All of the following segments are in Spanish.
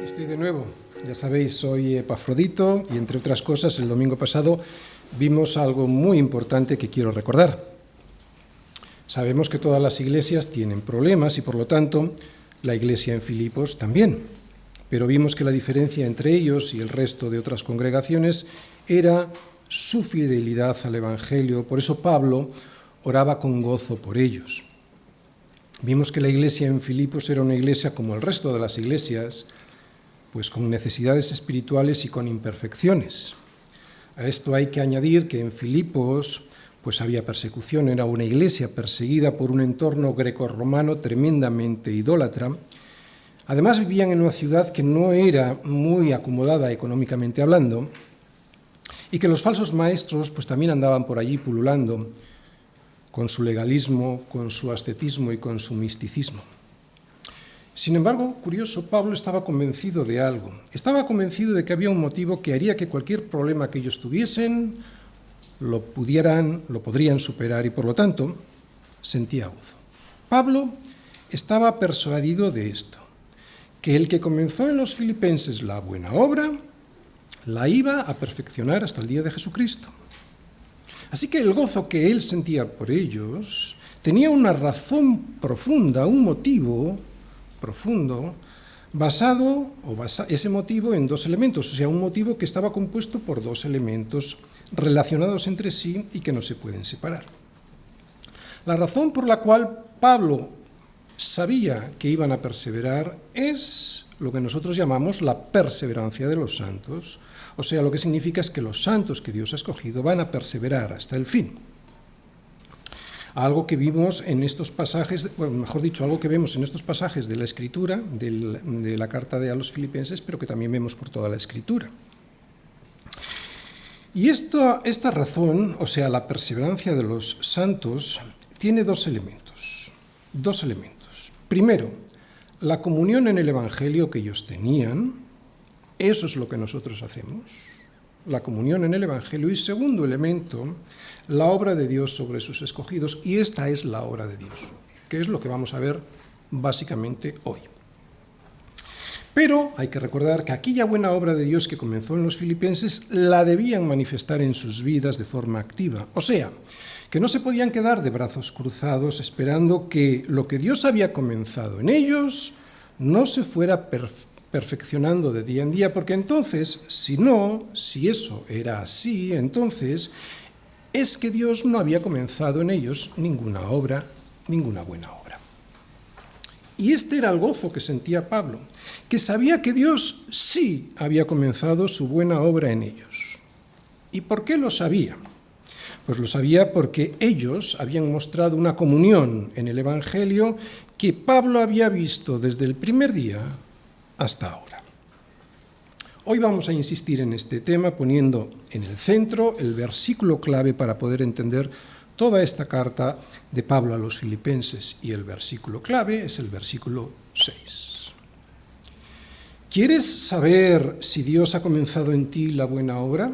Estoy de nuevo. Ya sabéis, soy Epafrodito y, entre otras cosas, el domingo pasado vimos algo muy importante que quiero recordar. Sabemos que todas las iglesias tienen problemas y, por lo tanto, la iglesia en Filipos también. Pero vimos que la diferencia entre ellos y el resto de otras congregaciones era su fidelidad al Evangelio. Por eso Pablo oraba con gozo por ellos. Vimos que la iglesia en Filipos era una iglesia como el resto de las iglesias, pues con necesidades espirituales y con imperfecciones. A esto hay que añadir que en Filipos pues había persecución, era una iglesia perseguida por un entorno grecorromano tremendamente idólatra. Además vivían en una ciudad que no era muy acomodada económicamente hablando y que los falsos maestros pues también andaban por allí pululando con su legalismo, con su ascetismo y con su misticismo. Sin embargo, curioso, Pablo estaba convencido de algo. Estaba convencido de que había un motivo que haría que cualquier problema que ellos tuviesen lo podrían superar y, por lo tanto, sentía gozo. Pablo estaba persuadido de esto, que el que comenzó en los filipenses la buena obra, la iba a perfeccionar hasta el día de Jesucristo. Así que el gozo que él sentía por ellos tenía una razón profunda, un motivo profundo, ese motivo en dos elementos, o sea, un motivo que estaba compuesto por dos elementos relacionados entre sí y que no se pueden separar. La razón por la cual Pablo sabía que iban a perseverar es lo que nosotros llamamos la perseverancia de los santos, o sea, lo que significa es que los santos que Dios ha escogido van a perseverar hasta el fin. Algo que vimos en estos pasajes, algo que vemos en estos pasajes de la Escritura, de la carta a los Filipenses, pero que también vemos por toda la Escritura. Y esta razón, o sea, la perseverancia de los santos, tiene dos elementos. Primero, la comunión en el Evangelio que ellos tenían, eso es lo que nosotros hacemos, la comunión en el Evangelio. Y segundo elemento, la obra de Dios sobre sus escogidos, y esta es la obra de Dios, que es lo que vamos a ver básicamente hoy. Pero hay que recordar que aquella buena obra de Dios que comenzó en los filipenses la debían manifestar en sus vidas de forma activa, o sea, que no se podían quedar de brazos cruzados esperando que lo que Dios había comenzado en ellos no se fuera perfeccionando de día en día, porque entonces, si eso era así, entonces es que Dios no había comenzado en ellos ninguna buena obra. Y este era el gozo que sentía Pablo, que sabía que Dios sí había comenzado su buena obra en ellos. ¿Y por qué lo sabía? Pues lo sabía porque ellos habían mostrado una comunión en el Evangelio que Pablo había visto desde el primer día hasta ahora. Hoy vamos a insistir en este tema poniendo en el centro el versículo clave para poder entender toda esta carta de Pablo a los filipenses, y el versículo clave es el versículo 6. ¿Quieres saber si Dios ha comenzado en ti la buena obra?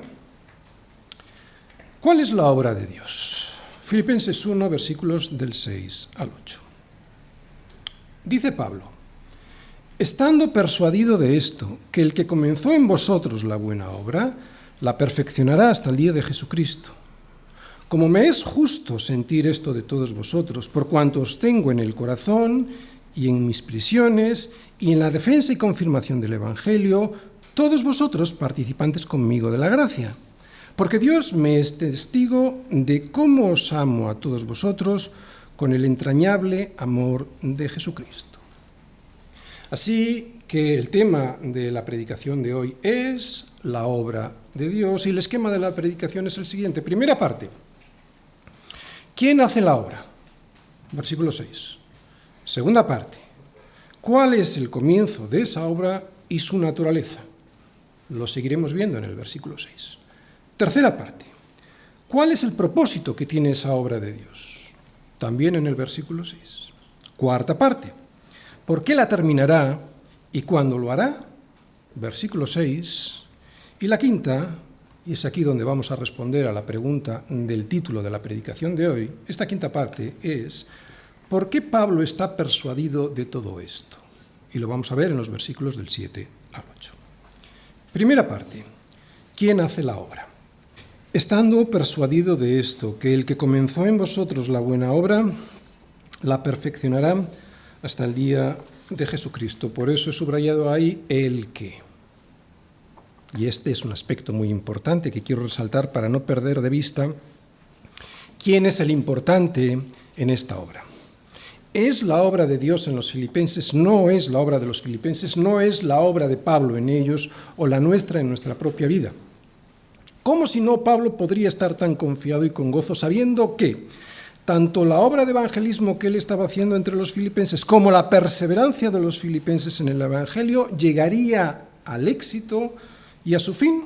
¿Cuál es la obra de Dios? Filipenses 1, versículos del 6 al 8. Dice Pablo: estando persuadido de esto, que el que comenzó en vosotros la buena obra, la perfeccionará hasta el día de Jesucristo. Como me es justo sentir esto de todos vosotros, por cuanto os tengo en el corazón y en mis prisiones y en la defensa y confirmación del Evangelio, todos vosotros participantes conmigo de la gracia. Porque Dios me es testigo de cómo os amo a todos vosotros con el entrañable amor de Jesucristo. Así que el tema de la predicación de hoy es la obra de Dios, y el esquema de la predicación es el siguiente. Primera parte: ¿quién hace la obra? Versículo 6. Segunda parte: ¿cuál es el comienzo de esa obra y su naturaleza? Lo seguiremos viendo en el versículo 6. Tercera parte: ¿cuál es el propósito que tiene esa obra de Dios? También en el versículo 6. Cuarta parte: ¿por qué la terminará y cuándo lo hará? Versículo 6. Y la quinta, y es aquí donde vamos a responder a la pregunta del título de la predicación de hoy, esta quinta parte es: ¿por qué Pablo está persuadido de todo esto? Y lo vamos a ver en los versículos del 7 al 8. Primera parte. ¿Quién hace la obra? Estando persuadido de esto, que el que comenzó en vosotros la buena obra, la perfeccionará hasta el día de Jesucristo. Por eso he subrayado ahí el qué. Y este es un aspecto muy importante que quiero resaltar para no perder de vista quién es el importante en esta obra. Es la obra de Dios en los filipenses, no es la obra de los filipenses, no es la obra de Pablo en ellos o la nuestra en nuestra propia vida. ¿Cómo si no Pablo podría estar tan confiado y con gozo sabiendo que tanto la obra de evangelismo que él estaba haciendo entre los filipenses como la perseverancia de los filipenses en el evangelio llegaría al éxito y a su fin?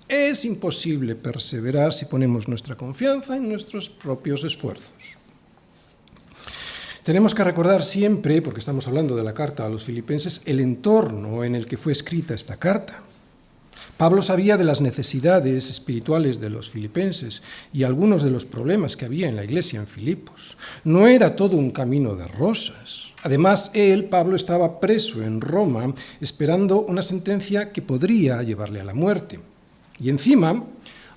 Es imposible perseverar si ponemos nuestra confianza en nuestros propios esfuerzos. Tenemos que recordar siempre, porque estamos hablando de la carta a los filipenses, el entorno en el que fue escrita esta carta. Pablo sabía de las necesidades espirituales de los filipenses y algunos de los problemas que había en la iglesia en Filipos. No era todo un camino de rosas. Además, Pablo, estaba preso en Roma, esperando una sentencia que podría llevarle a la muerte. Y encima,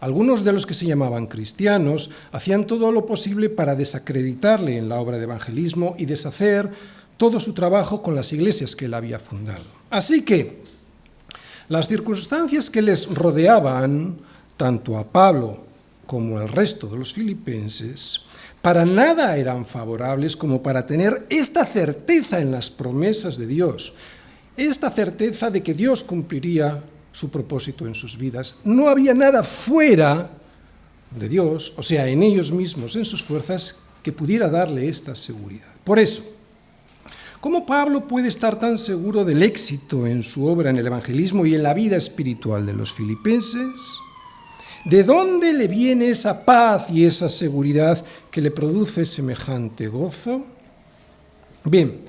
algunos de los que se llamaban cristianos hacían todo lo posible para desacreditarle en la obra de evangelismo y deshacer todo su trabajo con las iglesias que él había fundado. Así que las circunstancias que les rodeaban, tanto a Pablo como al resto de los filipenses, para nada eran favorables como para tener esta certeza en las promesas de Dios, esta certeza de que Dios cumpliría su propósito en sus vidas. No había nada fuera de Dios, o sea, en ellos mismos, en sus fuerzas, que pudiera darle esta seguridad. Por eso, ¿cómo Pablo puede estar tan seguro del éxito en su obra en el evangelismo y en la vida espiritual de los filipenses? ¿De dónde le viene esa paz y esa seguridad que le produce semejante gozo? Bien,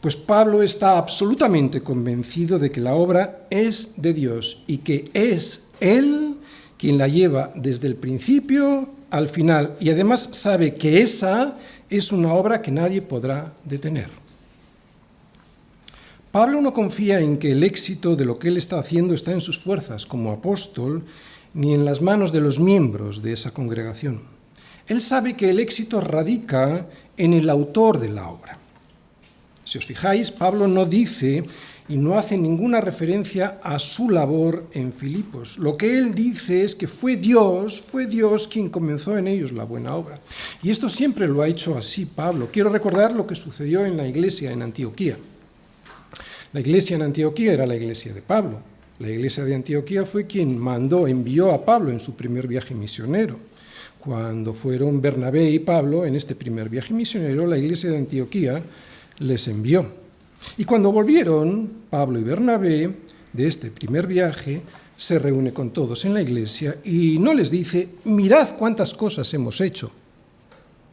pues Pablo está absolutamente convencido de que la obra es de Dios y que es Él quien la lleva desde el principio al final, y además sabe que esa es una obra que nadie podrá detener. Pablo no confía en que el éxito de lo que él está haciendo está en sus fuerzas como apóstol, ni en las manos de los miembros de esa congregación. Él sabe que el éxito radica en el autor de la obra. Si os fijáis, Pablo no dice y no hace ninguna referencia a su labor en Filipos. Lo que él dice es que fue Dios quien comenzó en ellos la buena obra. Y esto siempre lo ha hecho así Pablo. Quiero recordar lo que sucedió en la iglesia en Antioquía. La iglesia en Antioquía era la iglesia de Pablo. La iglesia de Antioquía fue quien envió a Pablo en su primer viaje misionero. Cuando fueron Bernabé y Pablo en este primer viaje misionero, la iglesia de Antioquía les envió. Y cuando volvieron, Pablo y Bernabé, de este primer viaje, se reúne con todos en la iglesia y no les dice, mirad cuántas cosas hemos hecho.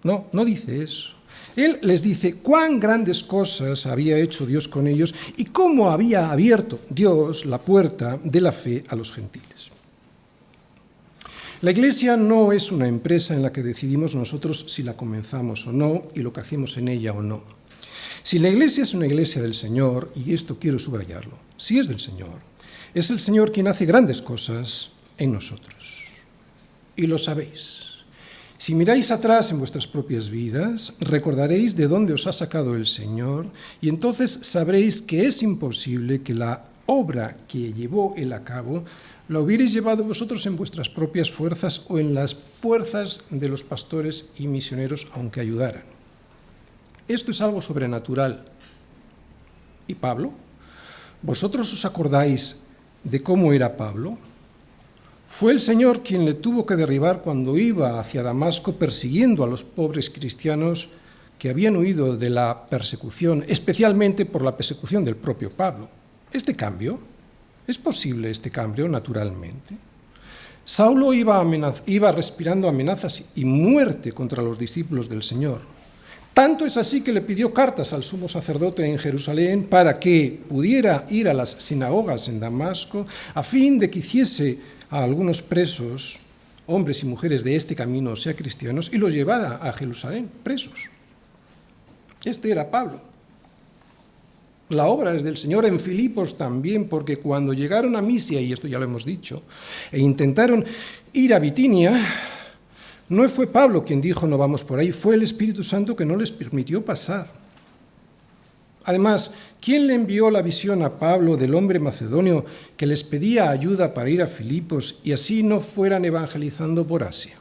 No dice eso. Él les dice cuán grandes cosas había hecho Dios con ellos y cómo había abierto Dios la puerta de la fe a los gentiles. La iglesia no es una empresa en la que decidimos nosotros si la comenzamos o no y lo que hacemos en ella o no. Si la iglesia es una iglesia del Señor, y esto quiero subrayarlo, si es del Señor, es el Señor quien hace grandes cosas en nosotros. Y lo sabéis. Si miráis atrás en vuestras propias vidas, recordaréis de dónde os ha sacado el Señor, y entonces sabréis que es imposible que la obra que llevó Él a cabo la hubierais llevado vosotros en vuestras propias fuerzas o en las fuerzas de los pastores y misioneros, aunque ayudaran. Esto es algo sobrenatural. ¿Y Pablo? ¿Vosotros os acordáis de cómo era Pablo? Fue el Señor quien le tuvo que derribar cuando iba hacia Damasco persiguiendo a los pobres cristianos que habían huido de la persecución, especialmente por la persecución del propio Pablo. ¿Es posible este cambio naturalmente? Saulo iba respirando amenazas y muerte contra los discípulos del Señor. Tanto es así que le pidió cartas al sumo sacerdote en Jerusalén para que pudiera ir a las sinagogas en Damasco a fin de que hiciese a algunos presos, hombres y mujeres de este camino, o sea, cristianos, y los llevara a Jerusalén presos. Este era Pablo. La obra es del Señor en Filipos también, porque cuando llegaron a Misia, y esto ya lo hemos dicho, e intentaron ir a Bitinia, no fue Pablo quien dijo no vamos por ahí, fue el Espíritu Santo que no les permitió pasar. Además, ¿quién le envió la visión a Pablo del hombre macedonio que les pedía ayuda para ir a Filipos y así no fueran evangelizando por Asia?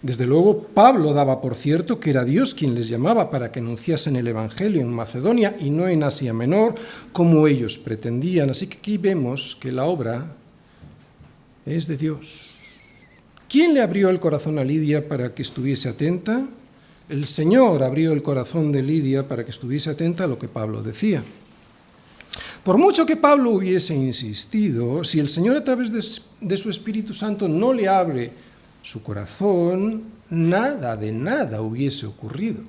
Desde luego, Pablo daba por cierto que era Dios quien les llamaba para que anunciasen el Evangelio en Macedonia y no en Asia Menor, como ellos pretendían. Así que aquí vemos que la obra es de Dios. ¿Quién le abrió el corazón a Lidia para que estuviese atenta? El Señor abrió el corazón de Lidia para que estuviese atenta a lo que Pablo decía. Por mucho que Pablo hubiese insistido, si el Señor a través de su Espíritu Santo no le abre su corazón, nada de nada hubiese ocurrido.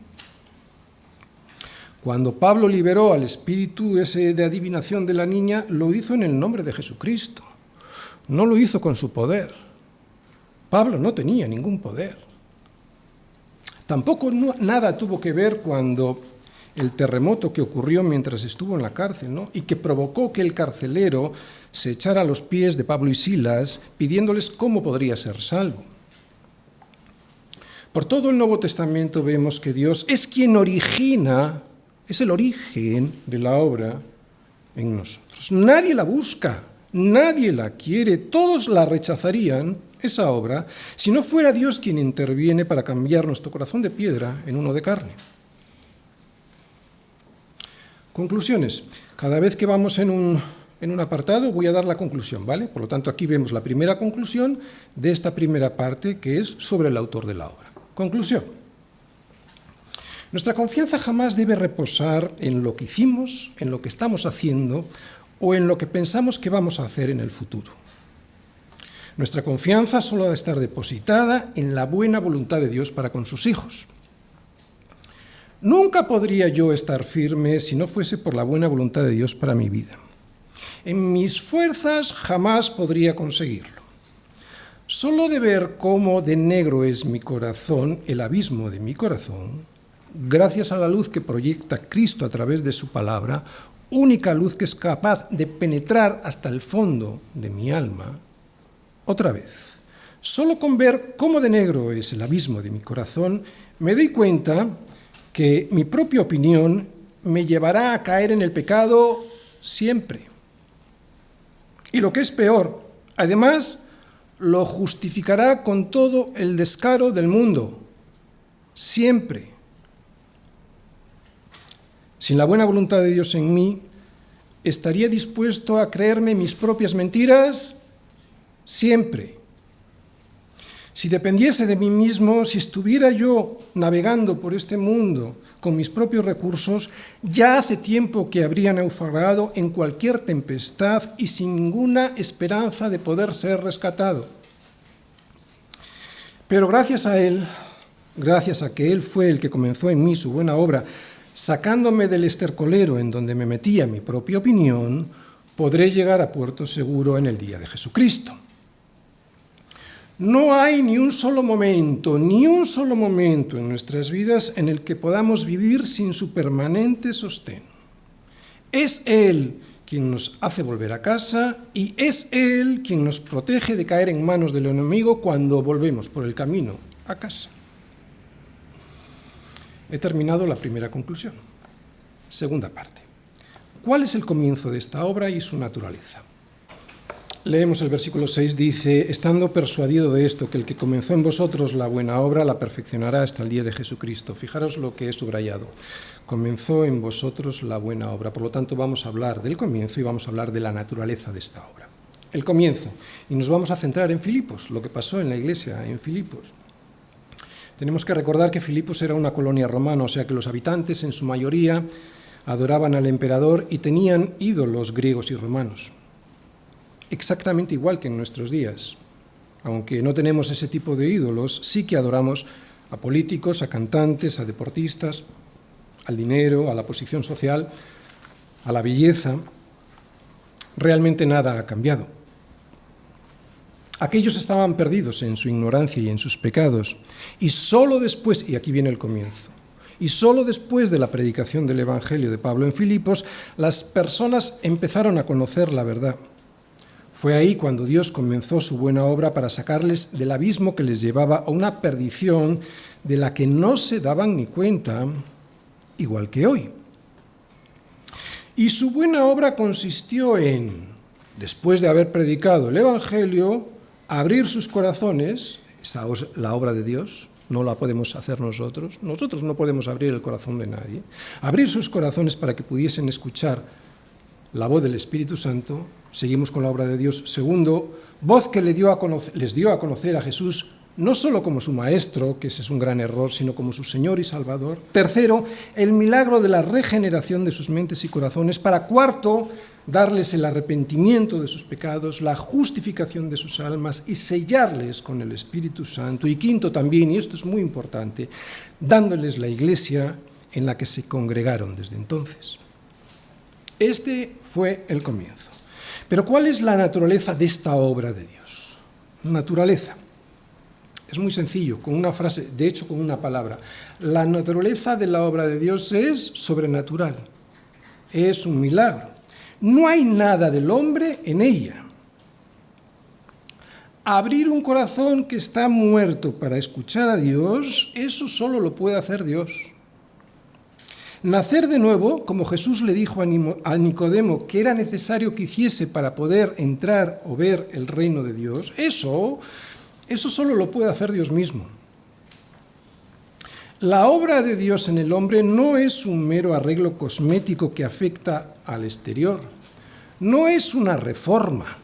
Cuando Pablo liberó al espíritu ese de adivinación de la niña, lo hizo en el nombre de Jesucristo. No lo hizo con su poder. Pablo no tenía ningún poder. Tampoco nada tuvo que ver cuando el terremoto que ocurrió mientras estuvo en la cárcel, ¿no? Y que provocó que el carcelero se echara a los pies de Pablo y Silas pidiéndoles cómo podría ser salvo. Por todo el Nuevo Testamento vemos que Dios es quien origina, es el origen de la obra en nosotros. Nadie la busca, nadie la quiere, todos la rechazarían, esa obra, si no fuera Dios quien interviene para cambiar nuestro corazón de piedra en uno de carne. Conclusiones. Cada vez que vamos en un apartado voy a dar la conclusión, ¿vale? Por lo tanto, aquí vemos la primera conclusión de esta primera parte que es sobre el autor de la obra. Conclusión. Nuestra confianza jamás debe reposar en lo que hicimos, en lo que estamos haciendo o en lo que pensamos que vamos a hacer en el futuro. Nuestra confianza solo ha de estar depositada en la buena voluntad de Dios para con sus hijos. Nunca podría yo estar firme si no fuese por la buena voluntad de Dios para mi vida. En mis fuerzas jamás podría conseguirlo. Solo de ver cómo de negro es mi corazón, el abismo de mi corazón, gracias a la luz que proyecta Cristo a través de su palabra, única luz que es capaz de penetrar hasta el fondo de mi alma, otra vez, solo con ver cómo de negro es el abismo de mi corazón, me doy cuenta que mi propia opinión me llevará a caer en el pecado siempre. Y lo que es peor, además, lo justificará con todo el descaro del mundo, siempre. Sin la buena voluntad de Dios en mí, ¿estaría dispuesto a creerme mis propias mentiras? Siempre. Si dependiese de mí mismo, si estuviera yo navegando por este mundo con mis propios recursos, ya hace tiempo que habría naufragado en cualquier tempestad y sin ninguna esperanza de poder ser rescatado. Pero gracias a Él, gracias a que Él fue el que comenzó en mí su buena obra, sacándome del estercolero en donde me metía mi propia opinión, podré llegar a puerto seguro en el día de Jesucristo. No hay ni un solo momento en nuestras vidas en el que podamos vivir sin su permanente sostén. Es Él quien nos hace volver a casa y es Él quien nos protege de caer en manos del enemigo cuando volvemos por el camino a casa. He terminado la primera conclusión. Segunda parte. ¿Cuál es el comienzo de esta obra y su naturaleza? Leemos el versículo 6, dice, estando persuadido de esto, que el que comenzó en vosotros la buena obra la perfeccionará hasta el día de Jesucristo. Fijaros lo que he subrayado. Comenzó en vosotros la buena obra. Por lo tanto, vamos a hablar del comienzo y vamos a hablar de la naturaleza de esta obra. El comienzo. Y nos vamos a centrar en Filipos, lo que pasó en la iglesia en Filipos. Tenemos que recordar que Filipos era una colonia romana, o sea que los habitantes en su mayoría adoraban al emperador y tenían ídolos griegos y romanos. Exactamente igual que en nuestros días. Aunque no tenemos ese tipo de ídolos, sí que adoramos a políticos, a cantantes, a deportistas, al dinero, a la posición social, a la belleza. Realmente nada ha cambiado. Aquellos estaban perdidos en su ignorancia y en sus pecados, y solo después, y aquí viene el comienzo, Y solo después de la predicación del Evangelio de Pablo en Filipos, las personas empezaron a conocer la verdad. Fue ahí cuando Dios comenzó su buena obra para sacarles del abismo que les llevaba a una perdición de la que no se daban ni cuenta, igual que hoy. Y su buena obra consistió en, después de haber predicado el Evangelio, abrir sus corazones. Esa es la obra de Dios, no la podemos hacer nosotros. Nosotros no podemos abrir el corazón de nadie. Abrir sus corazones para que pudiesen escuchar la voz del Espíritu Santo. Seguimos con la obra de Dios. Segundo, voz que les dio a conocer a Jesús, no solo como su Maestro, que ese es un gran error, sino como su Señor y Salvador. Tercero, el milagro de la regeneración de sus mentes y corazones. Para cuarto, darles el arrepentimiento de sus pecados, la justificación de sus almas y sellarles con el Espíritu Santo. Y quinto también, y esto es muy importante, dándoles la iglesia en la que se congregaron desde entonces. Este fue el comienzo. Pero ¿cuál es la naturaleza de esta obra de Dios? Naturaleza. Es muy sencillo, con una frase, de hecho con una palabra. La naturaleza de la obra de Dios es sobrenatural, es un milagro. No hay nada del hombre en ella. Abrir un corazón que está muerto para escuchar a Dios, eso solo lo puede hacer Dios. Nacer de nuevo, como Jesús le dijo a Nicodemo que era necesario que hiciese para poder entrar o ver el reino de Dios, eso solo lo puede hacer Dios mismo. La obra de Dios en el hombre no es un mero arreglo cosmético que afecta al exterior, no es una reforma.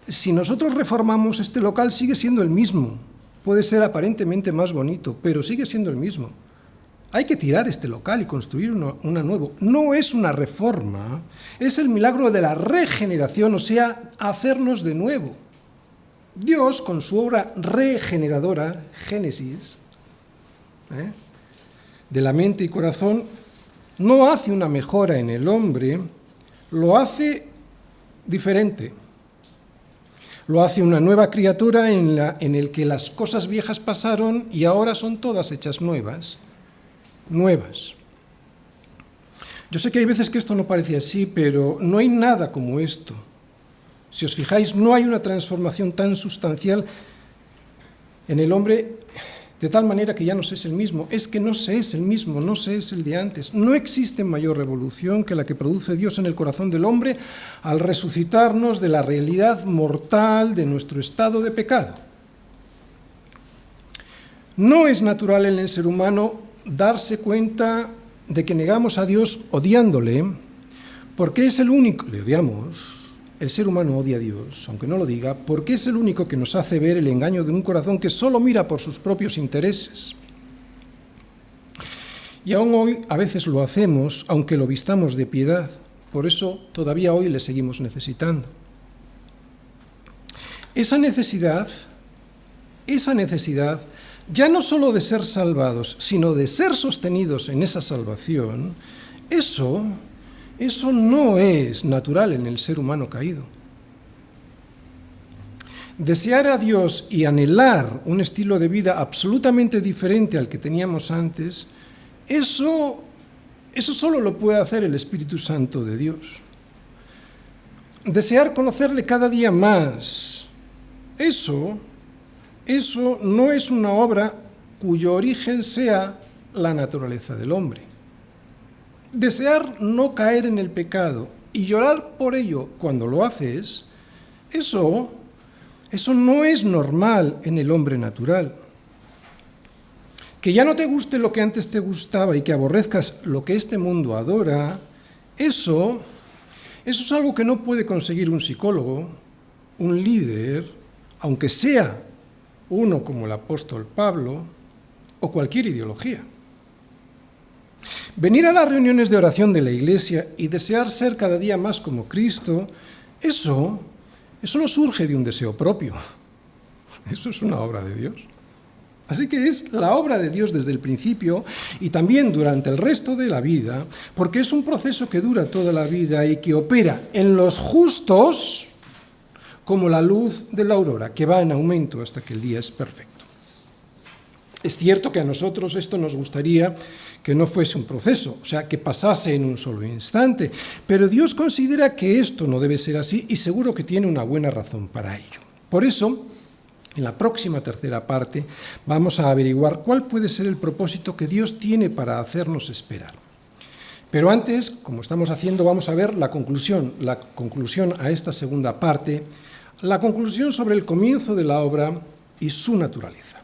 Si nosotros reformamos este local, sigue siendo el mismo. Puede ser aparentemente más bonito, pero sigue siendo el mismo. Hay que tirar este local y construir uno nuevo. No es una reforma, es el milagro de la regeneración, o sea, hacernos de nuevo. Dios, con su obra regeneradora, Génesis, de la mente y corazón, no hace una mejora en el hombre, lo hace diferente. Lo hace una nueva criatura en el que las cosas viejas pasaron y ahora son todas hechas nuevas. Yo sé que hay veces que esto no parece así, pero no hay nada como esto. Si os fijáis, no hay una transformación tan sustancial en el hombre de tal manera que ya no se es el mismo. Es que no se es el mismo, no se es el de antes. No existe mayor revolución que la que produce Dios en el corazón del hombre al resucitarnos de la realidad mortal de nuestro estado de pecado. No es natural en el ser humano darse cuenta de que negamos a Dios odiándole, porque es el único, le odiamos. El ser humano odia a Dios, aunque no lo diga, porque es el único que nos hace ver el engaño de un corazón que solo mira por sus propios intereses. Y aún hoy a veces lo hacemos, aunque lo vistamos de piedad. Por eso todavía hoy le seguimos necesitando. Esa necesidad, ya no solo de ser salvados, sino de ser sostenidos en esa salvación, eso no es natural en el ser humano caído. Desear a Dios y anhelar un estilo de vida absolutamente diferente al que teníamos antes, eso solo lo puede hacer el Espíritu Santo de Dios. Desear conocerle cada día más, eso no es una obra cuyo origen sea la naturaleza del hombre. Desear no caer en el pecado y llorar por ello cuando lo haces, eso no es normal en el hombre natural. Que ya no te guste lo que antes te gustaba y que aborrezcas lo que este mundo adora, eso es algo que no puede conseguir un psicólogo, un líder, aunque sea uno como el apóstol Pablo o cualquier ideología. Venir a las reuniones de oración de la Iglesia y desear ser cada día más como Cristo, eso no surge de un deseo propio. Eso es una obra de Dios. Así que es la obra de Dios desde el principio y también durante el resto de la vida, porque es un proceso que dura toda la vida y que opera en los justos como la luz de la aurora, que va en aumento hasta que el día es perfecto. Es cierto que a nosotros esto nos gustaría que no fuese un proceso, o sea, que pasase en un solo instante, pero Dios considera que esto no debe ser así y seguro que tiene una buena razón para ello. Por eso, en la próxima tercera parte, vamos a averiguar cuál puede ser el propósito que Dios tiene para hacernos esperar. Pero antes, como estamos haciendo, vamos a ver la conclusión a esta segunda parte, la conclusión sobre el comienzo de la obra y su naturaleza.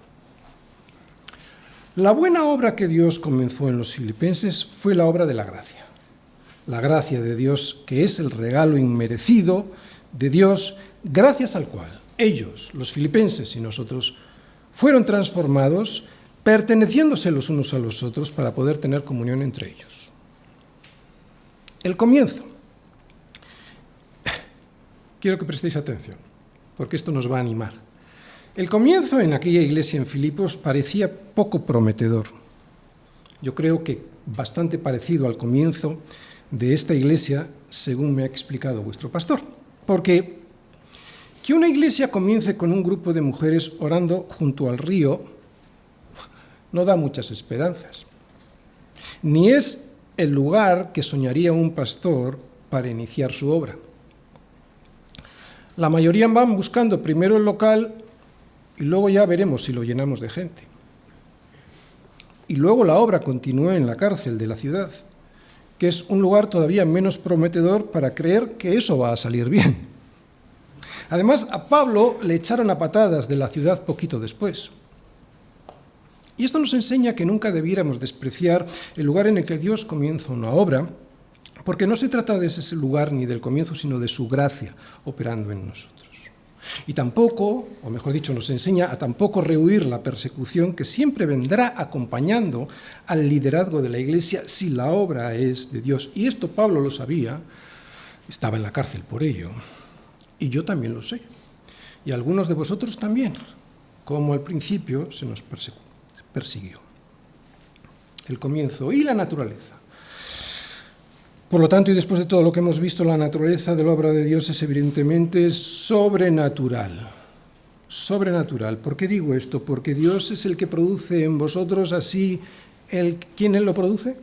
La buena obra que Dios comenzó en los filipenses fue la obra de la gracia. La gracia de Dios, que es el regalo inmerecido de Dios, gracias al cual ellos, los filipenses y nosotros, fueron transformados, perteneciéndose los unos a los otros para poder tener comunión entre ellos. El comienzo. Quiero que prestéis atención, porque esto nos va a animar. El comienzo en aquella iglesia en Filipos parecía poco prometedor. Yo creo que bastante parecido al comienzo de esta iglesia, según me ha explicado vuestro pastor. Porque que una iglesia comience con un grupo de mujeres orando junto al río no da muchas esperanzas. Ni es el lugar que soñaría un pastor para iniciar su obra. La mayoría van buscando primero el local y luego ya veremos si lo llenamos de gente. Y luego la obra continúa en la cárcel de la ciudad, que es un lugar todavía menos prometedor para creer que eso va a salir bien. Además, a Pablo le echaron a patadas de la ciudad poquito después. Y esto nos enseña que nunca debiéramos despreciar el lugar en el que Dios comienza una obra, porque no se trata de ese lugar ni del comienzo, sino de su gracia operando en nosotros. Y tampoco, o mejor dicho, nos enseña a tampoco rehuir la persecución que siempre vendrá acompañando al liderazgo de la Iglesia si la obra es de Dios. Y esto Pablo lo sabía, estaba en la cárcel por ello, y yo también lo sé. Y algunos de vosotros también, como al principio se nos persiguió. El comienzo y la naturaleza. Por lo tanto, y después de todo lo que hemos visto, la naturaleza de la obra de Dios es evidentemente sobrenatural. Sobrenatural. ¿Por qué digo esto? Porque Dios es el que produce en vosotros así, ¿quién lo produce?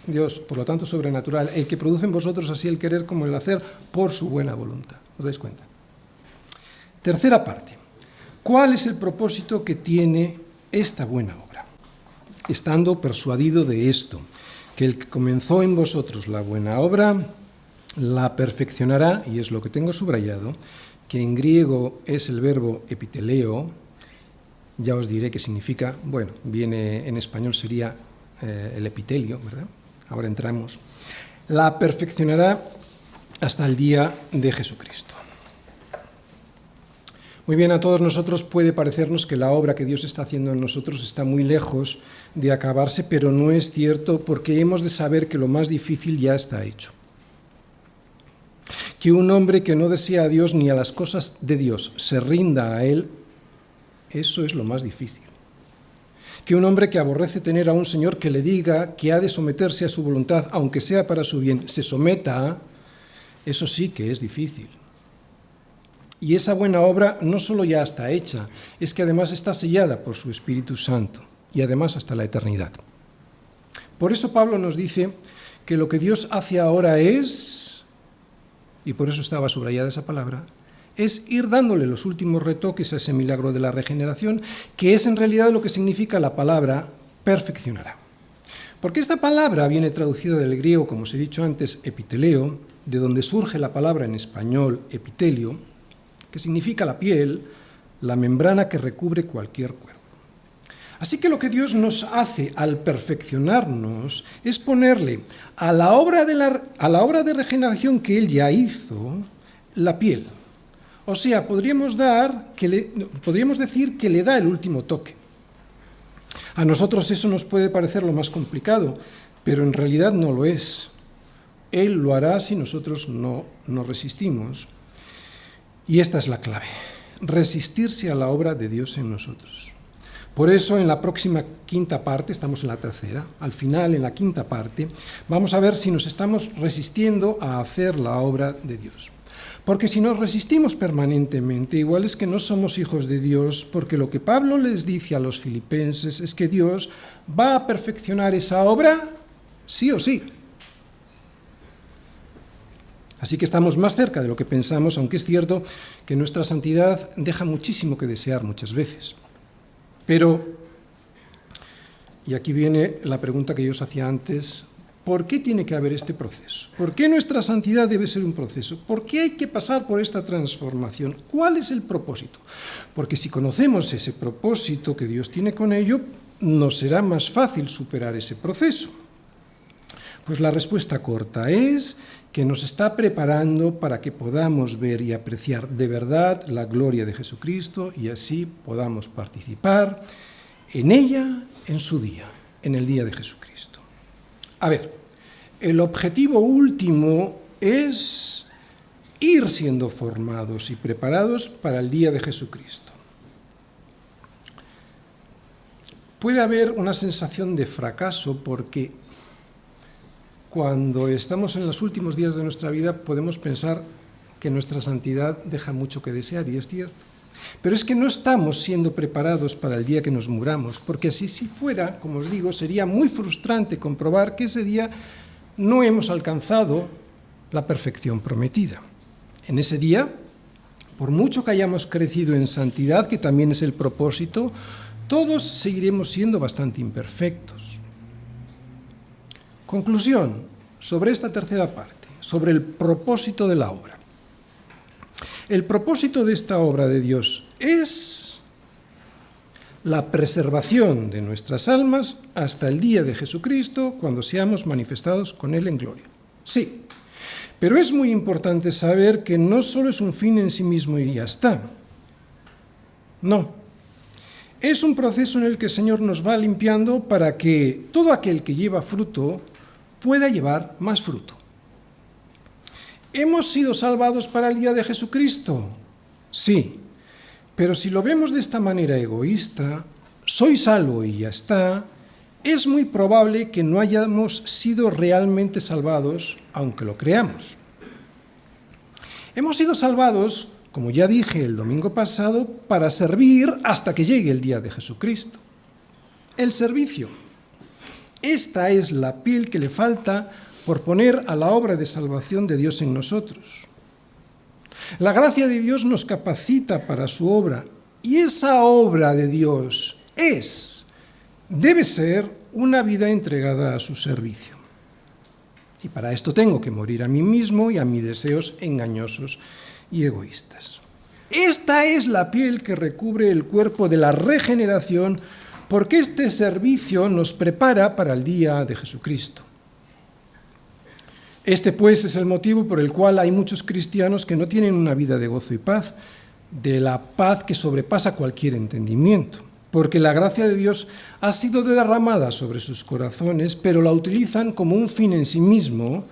Dios, por lo tanto, sobrenatural. El que produce en vosotros así el querer como el hacer por su buena voluntad. ¿Os dais cuenta? Tercera parte. ¿Cuál es el propósito que tiene esta buena obra? Estando persuadido de esto, que el que comenzó en vosotros la buena obra, la perfeccionará, y es lo que tengo subrayado, que en griego es el verbo epiteleo, ya os diré qué significa, bueno, viene en español sería el epitelio, ¿verdad? Ahora entramos. La perfeccionará hasta el día de Jesucristo. Muy bien, a todos nosotros puede parecernos que la obra que Dios está haciendo en nosotros está muy lejos de acabarse, pero no es cierto, porque hemos de saber que lo más difícil ya está hecho. Que un hombre que no desea a Dios ni a las cosas de Dios se rinda a Él, eso es lo más difícil. Que un hombre que aborrece tener a un Señor que le diga que ha de someterse a su voluntad, aunque sea para su bien, se someta, eso sí que es difícil. Y esa buena obra no solo ya está hecha, es que además está sellada por su Espíritu Santo, y además hasta la eternidad. Por eso Pablo nos dice que lo que Dios hace ahora es, y por eso estaba subrayada esa palabra, es ir dándole los últimos retoques a ese milagro de la regeneración, que es en realidad lo que significa la palabra perfeccionará. Porque esta palabra viene traducida del griego, como os he dicho antes, epiteleo, de donde surge la palabra en español epitelio, que significa la piel, la membrana que recubre cualquier cuerpo. Así que lo que Dios nos hace al perfeccionarnos es ponerle a la obra de regeneración que Él ya hizo, la piel. O sea, podríamos decir que le da el último toque. A nosotros eso nos puede parecer lo más complicado, pero en realidad no lo es. Él lo hará si nosotros no resistimos. Y esta es la clave, resistirse a la obra de Dios en nosotros. Por eso en la próxima quinta parte, estamos en la tercera, al final en la quinta parte, vamos a ver si nos estamos resistiendo a hacer la obra de Dios. Porque si nos resistimos permanentemente, igual es que no somos hijos de Dios, porque lo que Pablo les dice a los filipenses es que Dios va a perfeccionar esa obra sí o sí. Así que estamos más cerca de lo que pensamos, aunque es cierto que nuestra santidad deja muchísimo que desear muchas veces. Pero, y aquí viene la pregunta que yo os hacía antes, ¿por qué tiene que haber este proceso? ¿Por qué nuestra santidad debe ser un proceso? ¿Por qué hay que pasar por esta transformación? ¿Cuál es el propósito? Porque si conocemos ese propósito que Dios tiene con ello, nos será más fácil superar ese proceso. Pues la respuesta corta es que nos está preparando para que podamos ver y apreciar de verdad la gloria de Jesucristo y así podamos participar en ella en su día, en el día de Jesucristo. A ver, el objetivo último es ir siendo formados y preparados para el día de Jesucristo. Puede haber una sensación de fracaso porque cuando estamos en los últimos días de nuestra vida podemos pensar que nuestra santidad deja mucho que desear, y es cierto. Pero es que no estamos siendo preparados para el día que nos muramos, porque si fuera, como os digo, sería muy frustrante comprobar que ese día no hemos alcanzado la perfección prometida. En ese día, por mucho que hayamos crecido en santidad, que también es el propósito, todos seguiremos siendo bastante imperfectos. Conclusión sobre esta tercera parte, sobre el propósito de la obra. El propósito de esta obra de Dios es la preservación de nuestras almas hasta el día de Jesucristo, cuando seamos manifestados con Él en gloria. Sí, pero es muy importante saber que no solo es un fin en sí mismo y ya está. No. Es un proceso en el que el Señor nos va limpiando para que todo aquel que lleva fruto pueda llevar más fruto. ¿Hemos sido salvados para el día de Jesucristo? Sí, pero si lo vemos de esta manera egoísta, soy salvo y ya está, es muy probable que no hayamos sido realmente salvados, aunque lo creamos. Hemos sido salvados, como ya dije el domingo pasado, para servir hasta que llegue el día de Jesucristo. El servicio. Esta es la piel que le falta por poner a la obra de salvación de Dios en nosotros. La gracia de Dios nos capacita para su obra, y esa obra de Dios debe ser una vida entregada a su servicio. Y para esto tengo que morir a mí mismo y a mis deseos engañosos y egoístas. Esta es la piel que recubre el cuerpo de la regeneración, porque este servicio nos prepara para el día de Jesucristo. Este, pues, es el motivo por el cual hay muchos cristianos que no tienen una vida de gozo y paz, de la paz que sobrepasa cualquier entendimiento, porque la gracia de Dios ha sido derramada sobre sus corazones, pero la utilizan como un fin en sí mismo,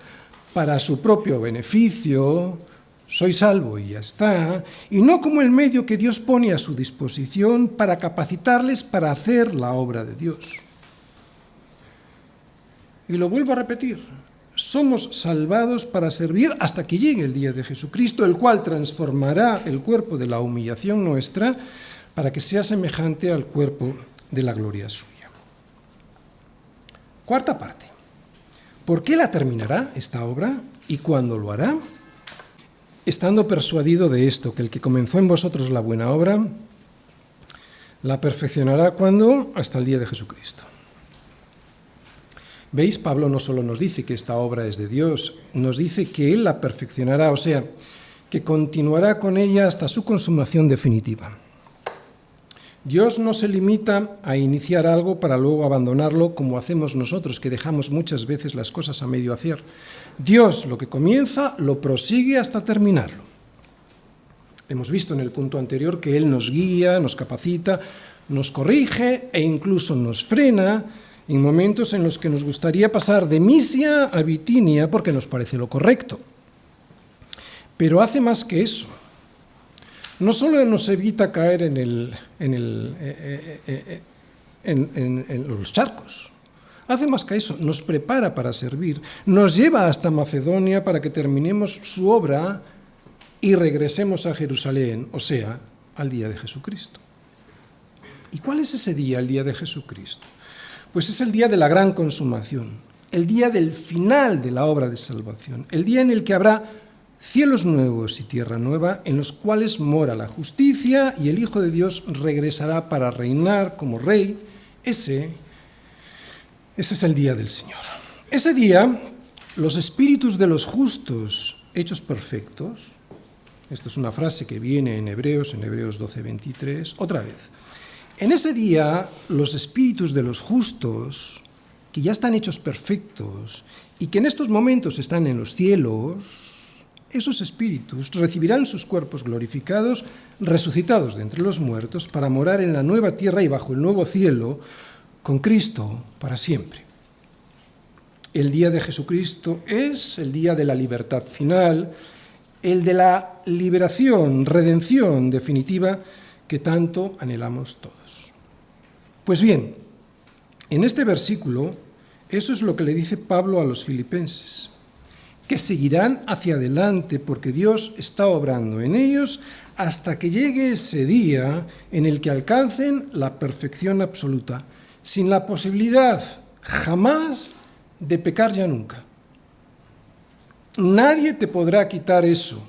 para su propio beneficio. Soy salvo y ya está, y no como el medio que Dios pone a su disposición para capacitarles para hacer la obra de Dios. Y lo vuelvo a repetir, somos salvados para servir hasta que llegue el día de Jesucristo, el cual transformará el cuerpo de la humillación nuestra para que sea semejante al cuerpo de la gloria suya. Cuarta parte. ¿Por qué la terminará esta obra y cuándo lo hará? Estando persuadido de esto, que el que comenzó en vosotros la buena obra, la perfeccionará ¿cuándo? Hasta el día de Jesucristo. ¿Veis? Pablo no solo nos dice que esta obra es de Dios, nos dice que Él la perfeccionará, o sea, que continuará con ella hasta su consumación definitiva. Dios no se limita a iniciar algo para luego abandonarlo como hacemos nosotros, que dejamos muchas veces las cosas a medio hacer. Dios lo que comienza lo prosigue hasta terminarlo. Hemos visto en el punto anterior que Él nos guía, nos capacita, nos corrige e incluso nos frena en momentos en los que nos gustaría pasar de Misia a Bitinia porque nos parece lo correcto. Pero hace más que eso. No solo nos evita caer en los charcos, hace más que eso, nos prepara para servir, nos lleva hasta Macedonia para que terminemos su obra y regresemos a Jerusalén, o sea, al día de Jesucristo. ¿Y cuál es ese día, el día de Jesucristo? Pues es el día de la gran consumación, el día del final de la obra de salvación, el día en el que habrá cielos nuevos y tierra nueva, en los cuales mora la justicia y el Hijo de Dios regresará para reinar como Rey. Ese es el día del Señor. Ese día, los espíritus de los justos hechos perfectos, esto es una frase que viene en Hebreos 12:23, otra vez. En ese día, los espíritus de los justos, que ya están hechos perfectos y que en estos momentos están en los cielos, esos espíritus recibirán sus cuerpos glorificados, resucitados de entre los muertos, para morar en la nueva tierra y bajo el nuevo cielo, con Cristo para siempre. El día de Jesucristo es el día de la libertad final, el de la liberación, redención definitiva que tanto anhelamos todos. Pues bien, en este versículo, eso es lo que le dice Pablo a los filipenses, que seguirán hacia adelante porque Dios está obrando en ellos hasta que llegue ese día en el que alcancen la perfección absoluta, sin la posibilidad jamás de pecar ya nunca. Nadie te podrá quitar eso.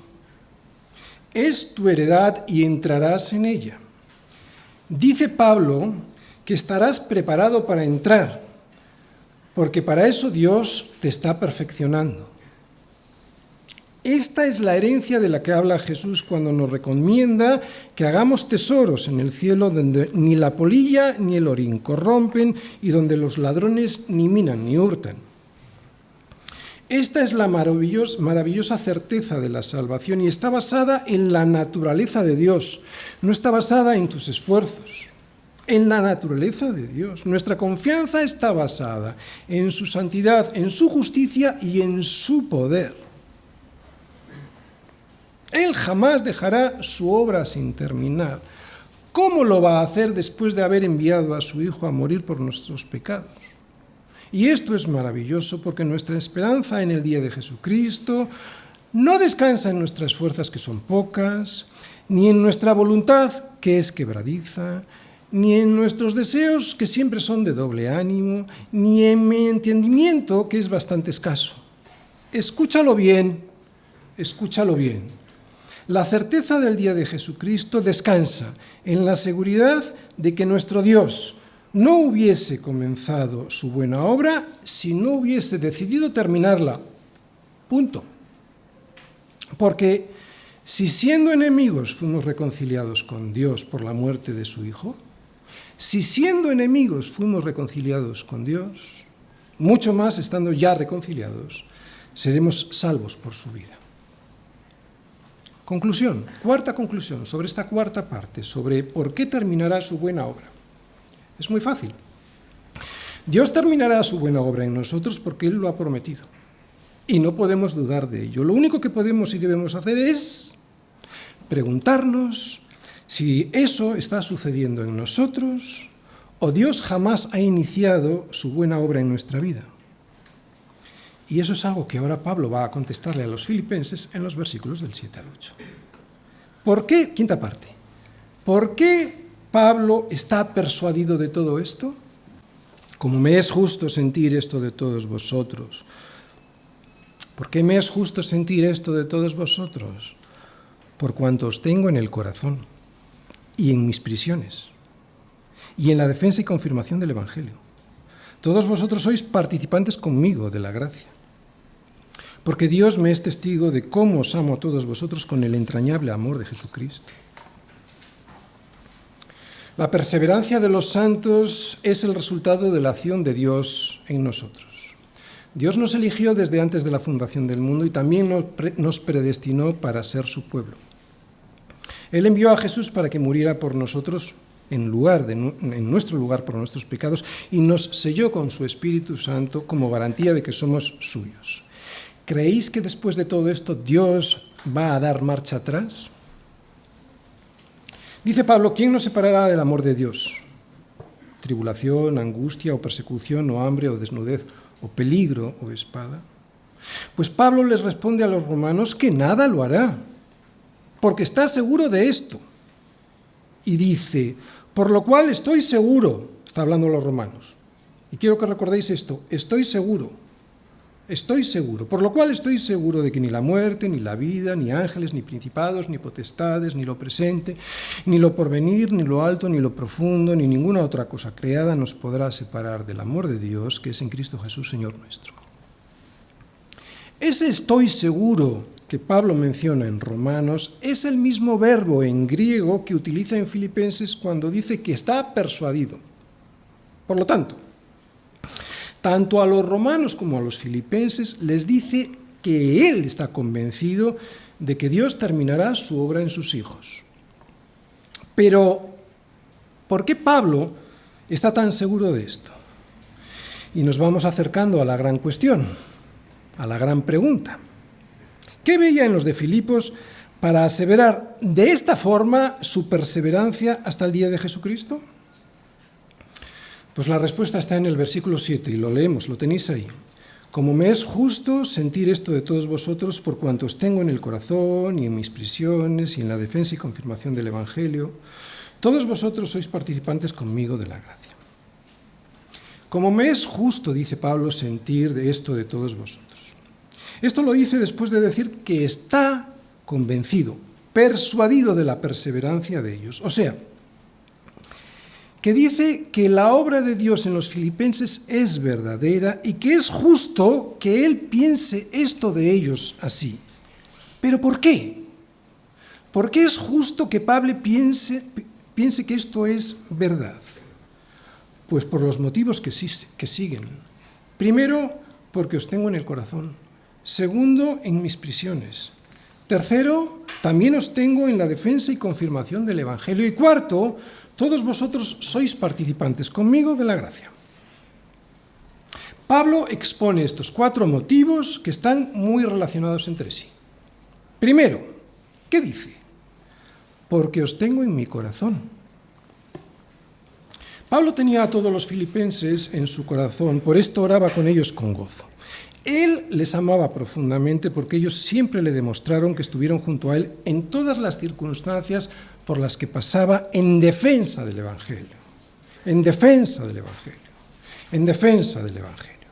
Es tu heredad y entrarás en ella. Dice Pablo que estarás preparado para entrar, porque para eso Dios te está perfeccionando. Esta es la herencia de la que habla Jesús cuando nos recomienda que hagamos tesoros en el cielo donde ni la polilla ni el orín corrompen y donde los ladrones ni minan ni hurtan. Esta es la maravillosa certeza de la salvación y está basada en la naturaleza de Dios, no está basada en tus esfuerzos, en la naturaleza de Dios. Nuestra confianza está basada en su santidad, en su justicia y en su poder. Él jamás dejará su obra sin terminar. ¿Cómo lo va a hacer después de haber enviado a su Hijo a morir por nuestros pecados? Y esto es maravilloso porque nuestra esperanza en el día de Jesucristo no descansa en nuestras fuerzas, que son pocas, ni en nuestra voluntad, que es quebradiza, ni en nuestros deseos, que siempre son de doble ánimo, ni en mi entendimiento, que es bastante escaso. Escúchalo bien, escúchalo bien. La certeza del día de Jesucristo descansa en la seguridad de que nuestro Dios no hubiese comenzado su buena obra si no hubiese decidido terminarla. Punto. Porque si siendo enemigos fuimos reconciliados con Dios por la muerte de su Hijo, si siendo enemigos fuimos reconciliados con Dios, mucho más estando ya reconciliados, seremos salvos por su vida. Conclusión, cuarta conclusión sobre esta cuarta parte, sobre por qué terminará su buena obra. Es muy fácil. Dios terminará su buena obra en nosotros porque Él lo ha prometido. Y no podemos dudar de ello. Lo único que podemos y debemos hacer es preguntarnos si eso está sucediendo en nosotros o Dios jamás ha iniciado su buena obra en nuestra vida. Y eso es algo que ahora Pablo va a contestarle a los filipenses en los versículos del 7 al 8. ¿Por qué? Quinta parte. ¿Por qué Pablo está persuadido de todo esto? Como me es justo sentir esto de todos vosotros. ¿Por qué me es justo sentir esto de todos vosotros? Por cuanto os tengo en el corazón y en mis prisiones y en la defensa y confirmación del Evangelio. Todos vosotros sois participantes conmigo de la gracia. Porque Dios me es testigo de cómo os amo a todos vosotros con el entrañable amor de Jesucristo. La perseverancia de los santos es el resultado de la acción de Dios en nosotros. Dios nos eligió desde antes de la fundación del mundo y también nos predestinó para ser su pueblo. Él envió a Jesús para que muriera por nosotros en nuestro lugar por nuestros pecados y nos selló con su Espíritu Santo como garantía de que somos suyos. ¿Creéis que después de todo esto Dios va a dar marcha atrás? Dice Pablo, ¿quién nos separará del amor de Dios? ¿Tribulación, angustia o persecución o hambre o desnudez o peligro o espada? Pues Pablo les responde a los romanos que nada lo hará. porque está seguro de esto. Y dice, por lo cual estoy seguro, está hablando a los romanos, y quiero que recordéis esto, estoy seguro, por lo cual estoy seguro de que ni la muerte, ni la vida, ni ángeles, ni principados, ni potestades, ni lo presente, ni lo porvenir, ni lo alto, ni lo profundo, ni ninguna otra cosa creada nos podrá separar del amor de Dios que es en Cristo Jesús, Señor nuestro. Ese estoy seguro que Pablo menciona en Romanos es el mismo verbo en griego que utiliza en Filipenses cuando dice que está persuadido. Por lo tanto, tanto a los romanos como a los filipenses les dice que él está convencido de que Dios terminará su obra en sus hijos. Pero, ¿por qué Pablo está tan seguro de esto? Y nos vamos acercando a la gran cuestión, a la gran pregunta. ¿Qué veía en los de Filipos para aseverar de esta forma su perseverancia hasta el día de Jesucristo? Pues la respuesta está en el versículo 7 y lo leemos, lo tenéis ahí. Como me es justo sentir esto de todos vosotros por cuanto os tengo en el corazón y en mis prisiones y en la defensa y confirmación del Evangelio, todos vosotros sois participantes conmigo de la gracia. Como me es justo, dice Pablo, sentir de esto de todos vosotros. Esto lo dice después de decir que está convencido, persuadido de la perseverancia de ellos. O sea, que dice que la obra de Dios en los filipenses es verdadera y que es justo que él piense esto de ellos así. ¿Pero por qué? ¿Por qué es justo que Pablo piense que esto es verdad? Pues por los motivos que siguen. Primero, porque os tengo en el corazón. Segundo, en mis prisiones. Tercero, también os tengo en la defensa y confirmación del Evangelio. Y cuarto, todos vosotros sois participantes conmigo de la gracia. Pablo expone estos 4 motivos que están muy relacionados entre sí. Primero, ¿qué dice? Porque os tengo en mi corazón. Pablo tenía a todos los filipenses en su corazón, por esto oraba con ellos con gozo. Él les amaba profundamente porque ellos siempre le demostraron que estuvieron junto a él en todas las circunstancias por las que pasaba en defensa del Evangelio. En defensa del Evangelio. En defensa del Evangelio.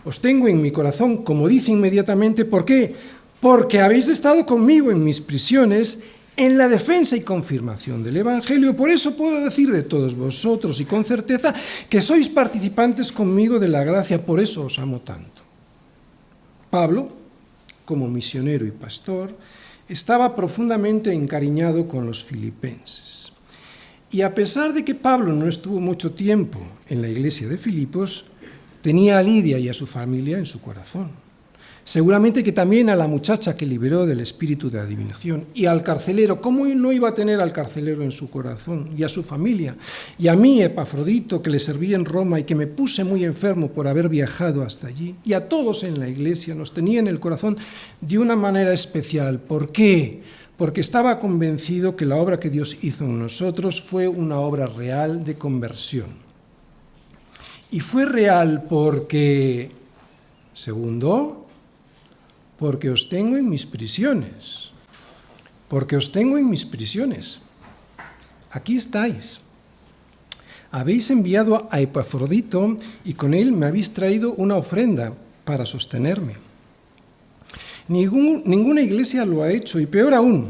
Os tengo en mi corazón, como dice inmediatamente, ¿por qué? Porque habéis estado conmigo en mis prisiones, en la defensa y confirmación del Evangelio. Por eso puedo decir de todos vosotros y con certeza que sois participantes conmigo de la gracia, por eso os amo tanto. Pablo, como misionero y pastor, estaba profundamente encariñado con los filipenses. Y a pesar de que Pablo no estuvo mucho tiempo en la iglesia de Filipos, tenía a Lidia y a su familia en su corazón. Seguramente que también a la muchacha que liberó del espíritu de adivinación y al carcelero. ¿Cómo no iba a tener al carcelero en su corazón? Y a su familia. Y a mí, Epafrodito, que le serví en Roma y que me puse muy enfermo por haber viajado hasta allí. Y a todos en la iglesia nos tenía en el corazón de una manera especial. ¿Por qué? Porque estaba convencido que la obra que Dios hizo en nosotros fue una obra real de conversión. Y fue real porque, segundo, porque os tengo en mis prisiones. Porque os tengo en mis prisiones. Aquí estáis. Habéis enviado a Epafrodito y con él me habéis traído una ofrenda para sostenerme. Ninguna iglesia lo ha hecho, y peor aún,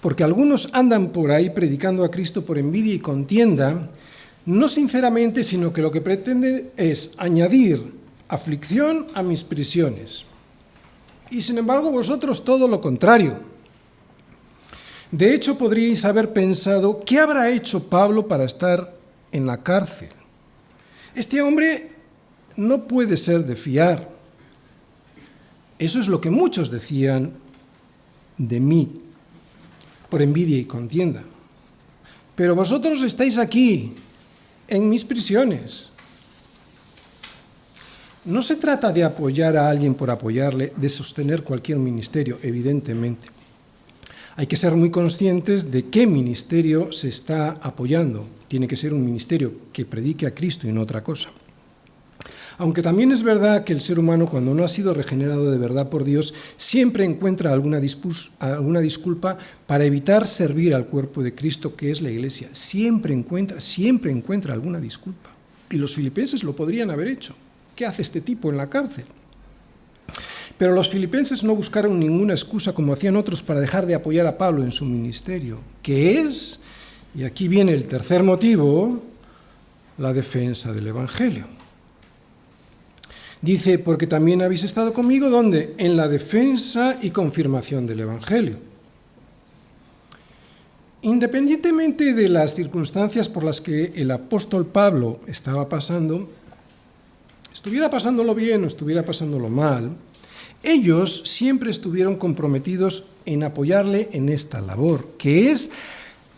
porque algunos andan por ahí predicando a Cristo por envidia y contienda, no sinceramente, sino que lo que pretenden es añadir aflicción a mis prisiones. Y sin embargo vosotros todo lo contrario. De hecho, podríais haber pensado, ¿qué habrá hecho Pablo para estar en la cárcel? Este hombre no puede ser de fiar. Eso es lo que muchos decían de mí, por envidia y contienda. Pero vosotros estáis aquí, en mis prisiones. No se trata de apoyar a alguien por apoyarle, de sostener cualquier ministerio, evidentemente. Hay que ser muy conscientes de qué ministerio se está apoyando. Tiene que ser un ministerio que predique a Cristo y no otra cosa. Aunque también es verdad que el ser humano, cuando no ha sido regenerado de verdad por Dios, siempre encuentra alguna disculpa para evitar servir al cuerpo de Cristo, que es la Iglesia. Siempre encuentra alguna disculpa. Y los filipenses lo podrían haber hecho. ¿Qué hace este tipo en la cárcel? Pero los filipenses no buscaron ninguna excusa como hacían otros para dejar de apoyar a Pablo en su ministerio, que es, y aquí viene el tercer motivo, la defensa del Evangelio. Dice, porque también habéis estado conmigo, ¿dónde? En la defensa y confirmación del Evangelio. Independientemente de las circunstancias por las que el apóstol Pablo estaba pasando, estuviera pasándolo bien o estuviera pasándolo mal, ellos siempre estuvieron comprometidos en apoyarle en esta labor, que es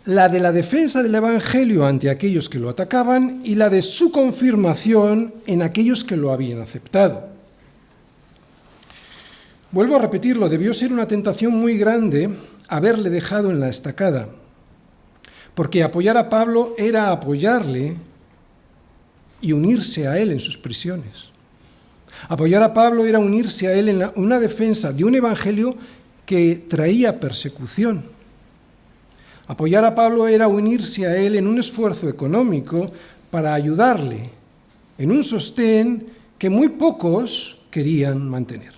la de la defensa del Evangelio ante aquellos que lo atacaban y la de su confirmación en aquellos que lo habían aceptado. Vuelvo a repetirlo, debió ser una tentación muy grande haberle dejado en la estacada, porque apoyar a Pablo era apoyarle y unirse a él en sus prisiones. Apoyar a Pablo era unirse a él en una defensa de un evangelio que traía persecución. Apoyar a Pablo era unirse a él en un esfuerzo económico para ayudarle en un sostén que muy pocos querían mantener.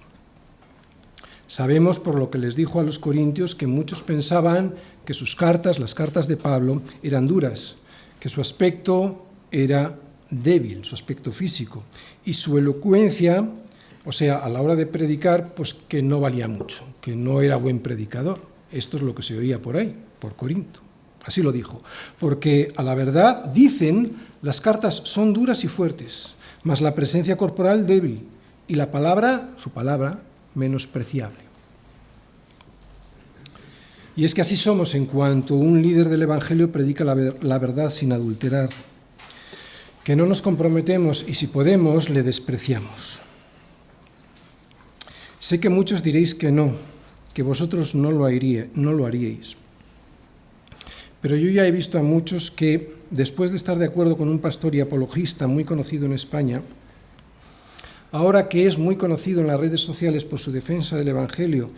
Sabemos por lo que les dijo a los corintios que muchos pensaban que sus cartas, las cartas de Pablo, eran duras, que su aspecto era débil, su aspecto físico, y su elocuencia, o sea, a la hora de predicar, pues que no valía mucho, que no era buen predicador. Esto es lo que se oía por ahí, por Corinto. Así lo dijo, porque a la verdad, dicen, las cartas son duras y fuertes, mas la presencia corporal débil, y la palabra, su palabra, menospreciable. Y es que así somos en cuanto un líder del Evangelio predica la verdad sin adulterar, que no nos comprometemos y si podemos le despreciamos. Sé que muchos diréis que no, que vosotros no lo haríais. Pero yo ya he visto a muchos que, después de estar de acuerdo con un pastor y apologista muy conocido en España, ahora que es muy conocido en las redes sociales por su defensa del Evangelio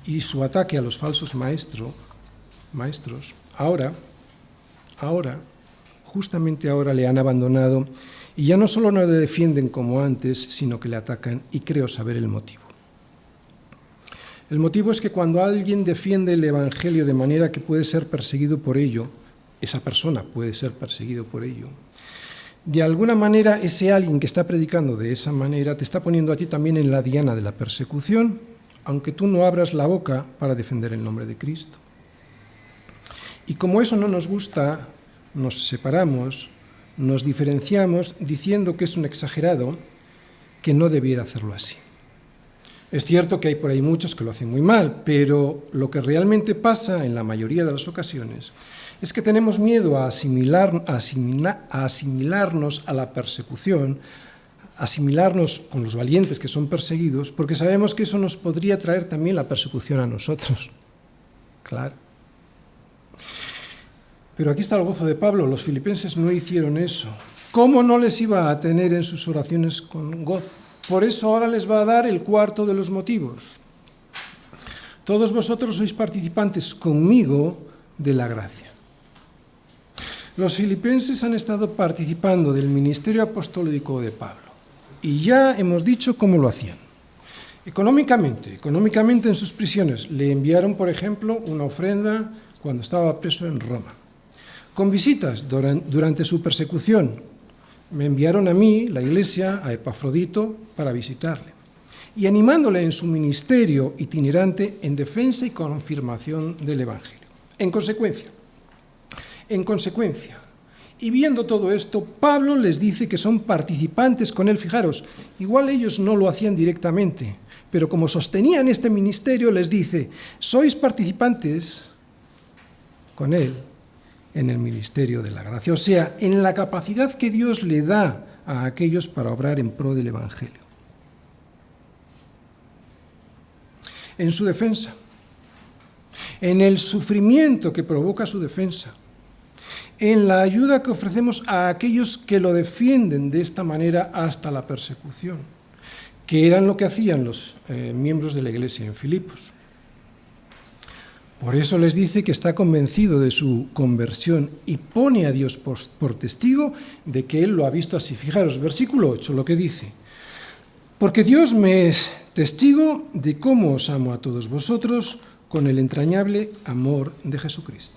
y su ataque a los falsos maestros, justamente ahora le han abandonado y ya no solo no le defienden como antes, sino que le atacan y creo saber el motivo. El motivo es que cuando alguien defiende el Evangelio de manera que puede ser perseguido por ello, esa persona puede ser perseguido por ello, de alguna manera ese alguien que está predicando de esa manera te está poniendo a ti también en la diana de la persecución, aunque tú no abras la boca para defender el nombre de Cristo. Y como eso no nos gusta, nos separamos, nos diferenciamos diciendo que es un exagerado, que no debiera hacerlo así. Es cierto que hay por ahí muchos que lo hacen muy mal, pero lo que realmente pasa en la mayoría de las ocasiones es que tenemos miedo a asimilarnos a la persecución, asimilarnos con los valientes que son perseguidos, porque sabemos que eso nos podría traer también la persecución a nosotros. Claro. Pero aquí está el gozo de Pablo, los filipenses no hicieron eso. ¿Cómo no les iba a tener en sus oraciones con gozo? Por eso ahora les va a dar el cuarto de los motivos. Todos vosotros sois participantes conmigo de la gracia. Los filipenses han estado participando del ministerio apostólico de Pablo. Y ya hemos dicho cómo lo hacían. Económicamente en sus prisiones le enviaron, por ejemplo, una ofrenda cuando estaba preso en Roma. Con visitas durante su persecución, me enviaron a mí, la Iglesia, a Epafrodito, para visitarle, y animándole en su ministerio itinerante en defensa y confirmación del Evangelio. En consecuencia, y viendo todo esto, Pablo les dice que son participantes con él. Fijaros, igual ellos no lo hacían directamente, pero como sostenían este ministerio, les dice, sois participantes con él en el ministerio de la gracia, o sea, en la capacidad que Dios le da a aquellos para obrar en pro del Evangelio. En su defensa, en el sufrimiento que provoca su defensa, en la ayuda que ofrecemos a aquellos que lo defienden de esta manera hasta la persecución, que eran lo que hacían los miembros de la iglesia en Filipos. Por eso les dice que está convencido de su conversión y pone a Dios por testigo de que él lo ha visto así. Fijaros, versículo 8, lo que dice: porque Dios me es testigo de cómo os amo a todos vosotros con el entrañable amor de Jesucristo.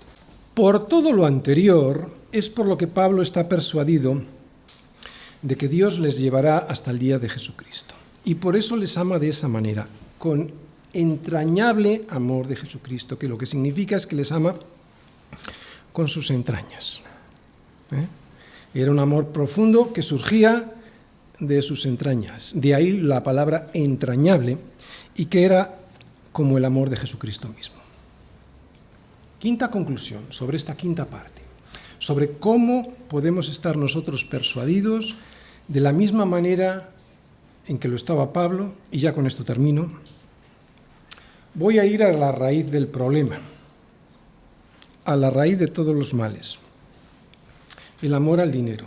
Por todo lo anterior es por lo que Pablo está persuadido de que Dios les llevará hasta el día de Jesucristo. Y por eso les ama de esa manera, con entrañable amor de Jesucristo, que lo que significa es que les ama con sus entrañas. Era un amor profundo que surgía de sus entrañas, de ahí la palabra entrañable, y que era como el amor de Jesucristo mismo. Quinta conclusión sobre esta quinta parte, sobre cómo podemos estar nosotros persuadidos de la misma manera en que lo estaba Pablo, y ya con esto termino. Voy a ir a la raíz del problema, a la raíz de todos los males, el amor al dinero.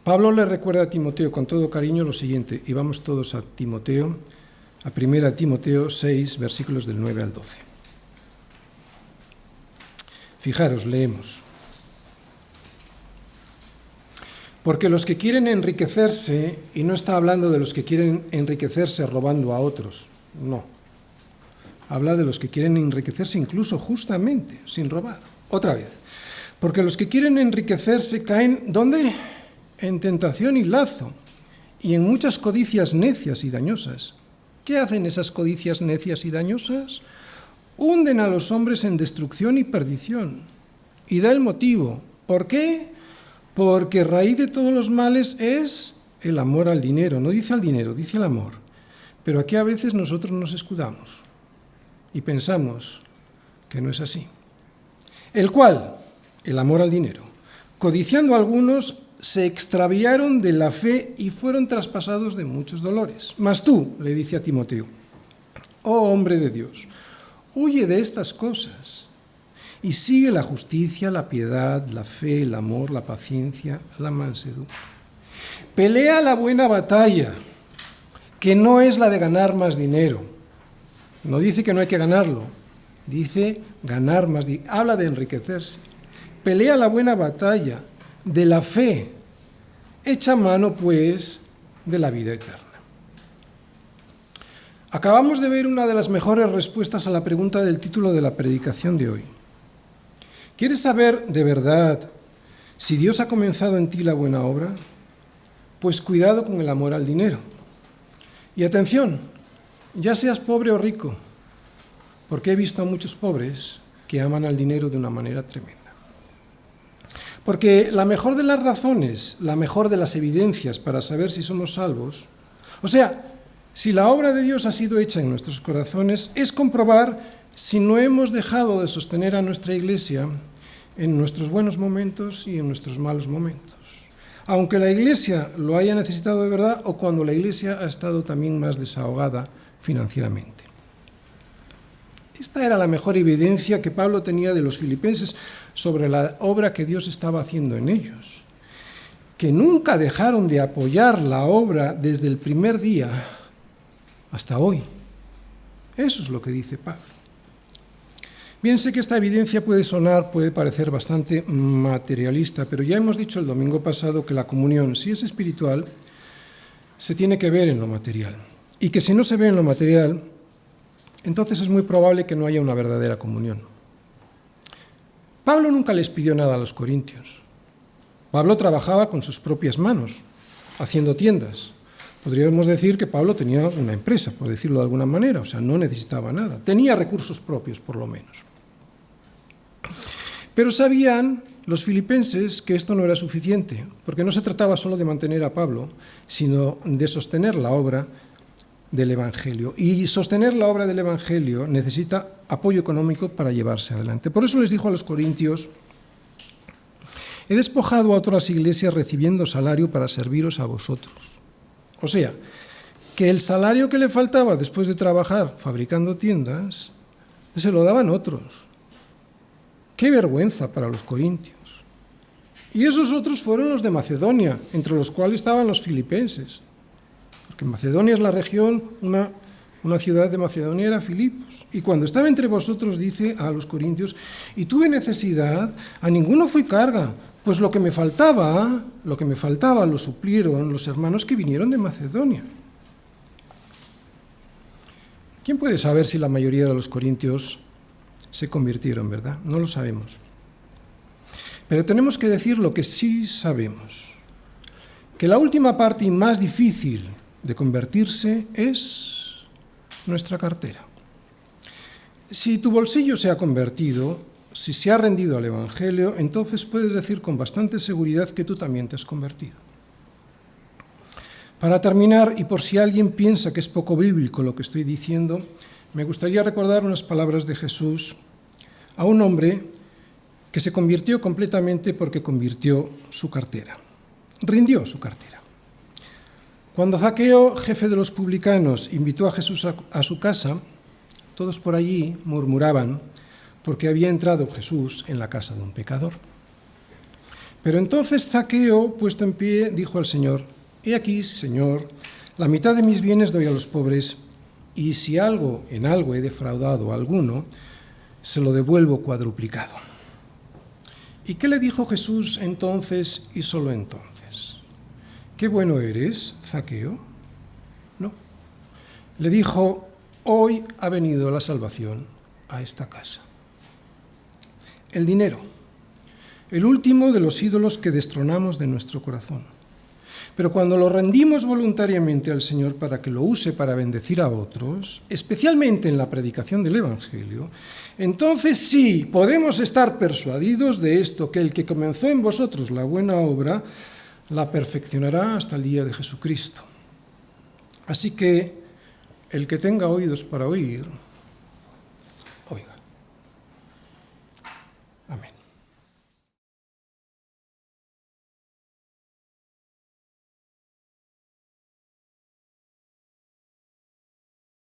Pablo le recuerda a Timoteo con todo cariño lo siguiente, y vamos todos a Timoteo, a 1 Timoteo 6, versículos del 9 al 12. Fijaros, leemos. Porque los que quieren enriquecerse, y no está hablando de los que quieren enriquecerse robando a otros, no. Habla de los que quieren enriquecerse incluso justamente, sin robar. Otra vez. Porque los que quieren enriquecerse caen, ¿dónde? En tentación y lazo, y en muchas codicias necias y dañosas. ¿Qué hacen esas codicias necias y dañosas? Hunden a los hombres en destrucción y perdición. Y da el motivo. ¿Por qué? Porque raíz de todos los males es el amor al dinero. No dice al dinero, dice al amor. Pero aquí a veces nosotros nos escudamos y pensamos que no es así. El cual, el amor al dinero, codiciando algunos, se extraviaron de la fe y fueron traspasados de muchos dolores. Mas tú, le dice a Timoteo, oh hombre de Dios, huye de estas cosas y sigue la justicia, la piedad, la fe, el amor, la paciencia, la mansedumbre. Pelea la buena batalla, que no es la de ganar más dinero. No dice que no hay que ganarlo, dice ganar más dinero. Habla de enriquecerse. Pelea la buena batalla de la fe. Echa mano, pues, de la vida eterna. Acabamos de ver una de las mejores respuestas a la pregunta del título de la predicación de hoy. ¿Quieres saber de verdad si Dios ha comenzado en ti la buena obra? Pues cuidado con el amor al dinero. Y atención, ya seas pobre o rico, porque he visto a muchos pobres que aman al dinero de una manera tremenda. Porque la mejor de las razones, la mejor de las evidencias para saber si somos salvos, o sea, si la obra de Dios ha sido hecha en nuestros corazones, es comprobar si no hemos dejado de sostener a nuestra iglesia en nuestros buenos momentos y en nuestros malos momentos. Aunque la iglesia lo haya necesitado de verdad o cuando la iglesia ha estado también más desahogada financieramente. Esta era la mejor evidencia que Pablo tenía de los filipenses sobre la obra que Dios estaba haciendo en ellos, que nunca dejaron de apoyar la obra desde el primer día hasta hoy. Eso es lo que dice Pablo. Bien, sé que esta evidencia puede parecer bastante materialista, pero ya hemos dicho el domingo pasado que la comunión, si es espiritual, se tiene que ver en lo material. Y que si no se ve en lo material, entonces es muy probable que no haya una verdadera comunión. Pablo nunca les pidió nada a los corintios. Pablo trabajaba con sus propias manos, haciendo tiendas. Podríamos decir que Pablo tenía una empresa, por decirlo de alguna manera, o sea, no necesitaba nada. Tenía recursos propios, por lo menos. Pero sabían los filipenses que esto no era suficiente, porque no se trataba solo de mantener a Pablo, sino de sostener la obra del Evangelio. Y sostener la obra del Evangelio necesita apoyo económico para llevarse adelante. Por eso les dijo a los corintios: he despojado a otras iglesias recibiendo salario para serviros a vosotros. O sea, que el salario que le faltaba después de trabajar fabricando tiendas, se lo daban otros. ¡Qué vergüenza para los corintios! Y esos otros fueron los de Macedonia, entre los cuales estaban los filipenses. Porque Macedonia es la región, una ciudad de Macedonia era Filipos. Y cuando estaba entre vosotros, dice a los corintios, y tuve necesidad, a ninguno fui carga, pues lo que me faltaba lo suplieron los hermanos que vinieron de Macedonia. ¿Quién puede saber si la mayoría de los corintios se convirtieron, verdad? No lo sabemos. Pero tenemos que decir lo que sí sabemos, que la última parte y más difícil de convertirse es nuestra cartera. Si tu bolsillo se ha convertido, si se ha rendido al Evangelio, entonces puedes decir con bastante seguridad que tú también te has convertido. Para terminar, y por si alguien piensa que es poco bíblico lo que estoy diciendo, me gustaría recordar unas palabras de Jesús a un hombre que se convirtió completamente porque convirtió su cartera, rindió su cartera. Cuando Zaqueo, jefe de los publicanos, invitó a Jesús a su casa, todos por allí murmuraban porque había entrado Jesús en la casa de un pecador. Pero entonces Zaqueo, puesto en pie, dijo al Señor, «He aquí, Señor, la mitad de mis bienes doy a los pobres, y si en algo he defraudado a alguno, se lo devuelvo cuadruplicado». ¿Y qué le dijo Jesús entonces y solo entonces? ¿Qué bueno eres, Zaqueo? No. Le dijo, hoy ha venido la salvación a esta casa. El dinero, el último de los ídolos que destronamos de nuestro corazón. Pero cuando lo rendimos voluntariamente al Señor para que lo use para bendecir a otros, especialmente en la predicación del Evangelio, entonces sí podemos estar persuadidos de esto, que el que comenzó en vosotros la buena obra, la perfeccionará hasta el día de Jesucristo. Así que el que tenga oídos para oír, oiga. Amén.